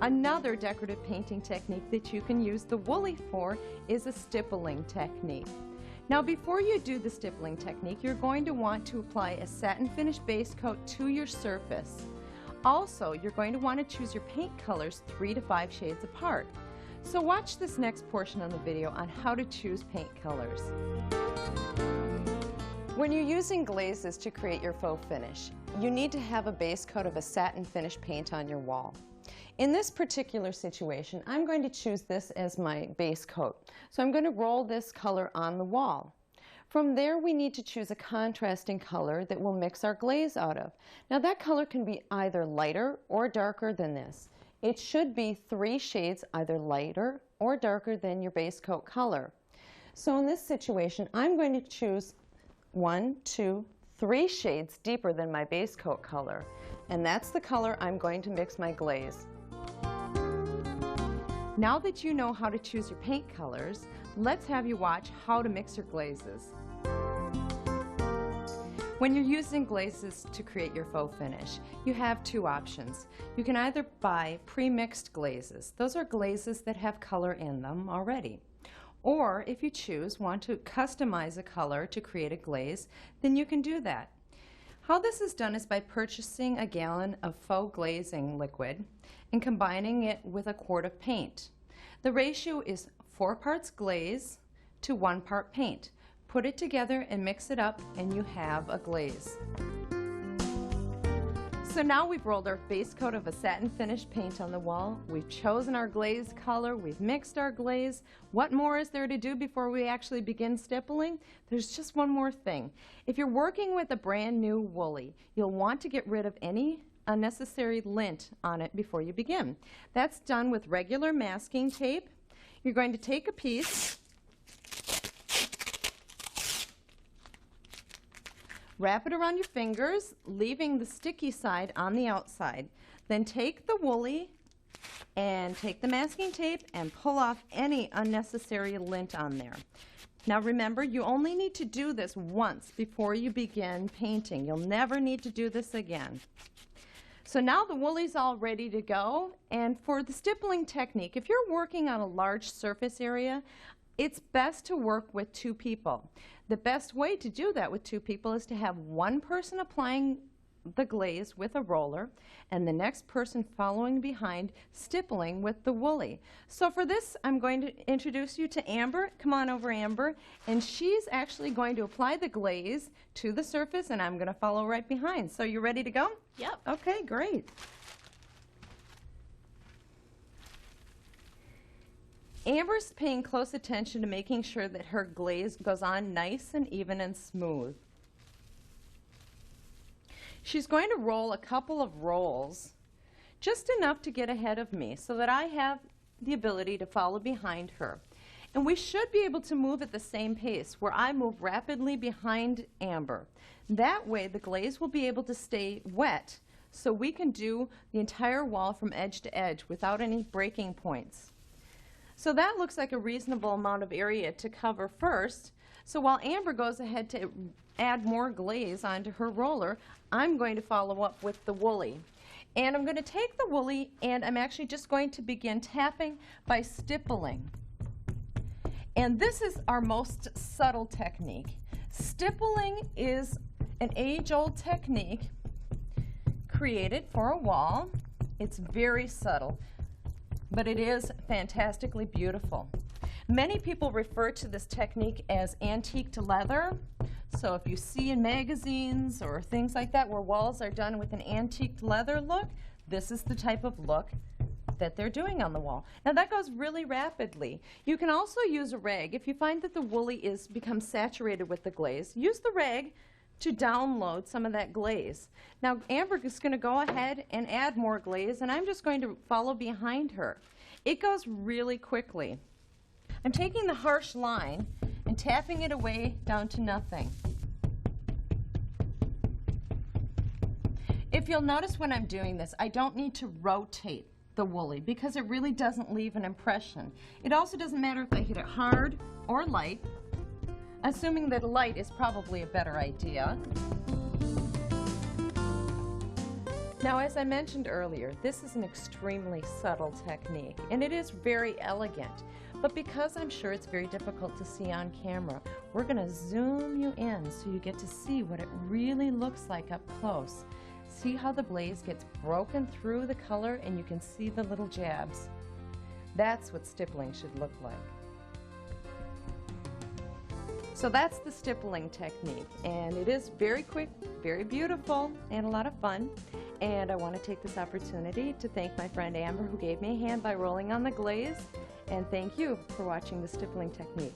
Another decorative painting technique that you can use the Woolie for is a stippling technique. Now before you do the stippling technique, you're going to want to apply a satin finish base coat to your surface. Also, you're going to want to choose your paint colors 3 to 5 shades apart. So watch this next portion of the video on how to choose paint colors. When you're using glazes to create your faux finish, you need to have a base coat of a satin finish paint on your wall. In this particular situation, I'm going to choose this as my base coat. So I'm going to roll this color on the wall. From there, we need to choose a contrasting color that we'll mix our glaze out of. Now that color can be either lighter or darker than this. It should be 3 shades either lighter or darker than your base coat color. So in this situation, I'm going to choose 1, 2, 3 shades deeper than my base coat color. And that's the color I'm going to mix my glaze. Now that you know how to choose your paint colors, let's have you watch how to mix your glazes. When you're using glazes to create your faux finish, you have 2 options. You can either buy pre-mixed glazes. Those are glazes that have color in them already. Or if you choose, want to customize a color to create a glaze, then you can do that. How this is done is by purchasing a gallon of faux glazing liquid and combining it with a quart of paint. The ratio is 4 parts glaze to 1 part paint. Put it together and mix it up and you have a glaze. So now we've rolled our base coat of a satin finish paint on the wall, we've chosen our glaze color, we've mixed our glaze. What more is there to do before we actually begin stippling? There's just one more thing. If you're working with a brand new Woolie, you'll want to get rid of any unnecessary lint on it before you begin. That's done with regular masking tape. You're going to take a piece, wrap it around your fingers, leaving the sticky side on the outside. Then take the Woolie and take the masking tape and pull off any unnecessary lint on there. Now remember, you only need to do this once before you begin painting. You'll never need to do this again. So now the Woolie's all ready to go, and for the stippling technique, if you're working on a large surface area, it's best to work with 2 people. The best way to do that with 2 people is to have one person applying the glaze with a roller and the next person following behind stippling with the Woolie. So for this, I'm going to introduce you to Amber. Come on over, Amber. And she's actually going to apply the glaze to the surface and I'm going to follow right behind. So you ready to go? Yep. Okay, great. Amber's paying close attention to making sure that her glaze goes on nice and even and smooth. She's going to roll a couple of rolls, just enough to get ahead of me so that I have the ability to follow behind her. And we should be able to move at the same pace where I move rapidly behind Amber. That way the glaze will be able to stay wet so we can do the entire wall from edge to edge without any breaking points. So that looks like a reasonable amount of area to cover first. So while Amber goes ahead to add more glaze onto her roller, I'm going to follow up with the Woolie. And I'm going to take the Woolie and I'm actually just going to begin tapping by stippling. And this is our most subtle technique. Stippling is an age-old technique created for a wall. It's very subtle, but it is fantastically beautiful. Many people refer to this technique as antiqued leather. So if you see in magazines or things like that where walls are done with an antiqued leather look, this is the type of look that they're doing on the wall. Now that goes really rapidly. You can also use a rag. If you find that the Woolie is become saturated with the glaze, use the rag to download some of that glaze. Now Amber is going to go ahead and add more glaze and I'm just going to follow behind her. It goes really quickly. I'm taking the harsh line and tapping it away down to nothing. If you'll notice when I'm doing this, I don't need to rotate the Woolie because it really doesn't leave an impression. It also doesn't matter if I hit it hard or light, assuming that light is probably a better idea. Now, as I mentioned earlier, this is an extremely subtle technique, and it is very elegant. But because I'm sure it's very difficult to see on camera, we're going to zoom you in so you get to see what it really looks like up close. See how the glaze gets broken through the color and you can see the little jabs. That's what stippling should look like. So that's the stippling technique, and it is very quick, very beautiful, and a lot of fun. And I want to take this opportunity to thank my friend Amber, who gave me a hand by rolling on the glaze, and thank you for watching the stippling technique.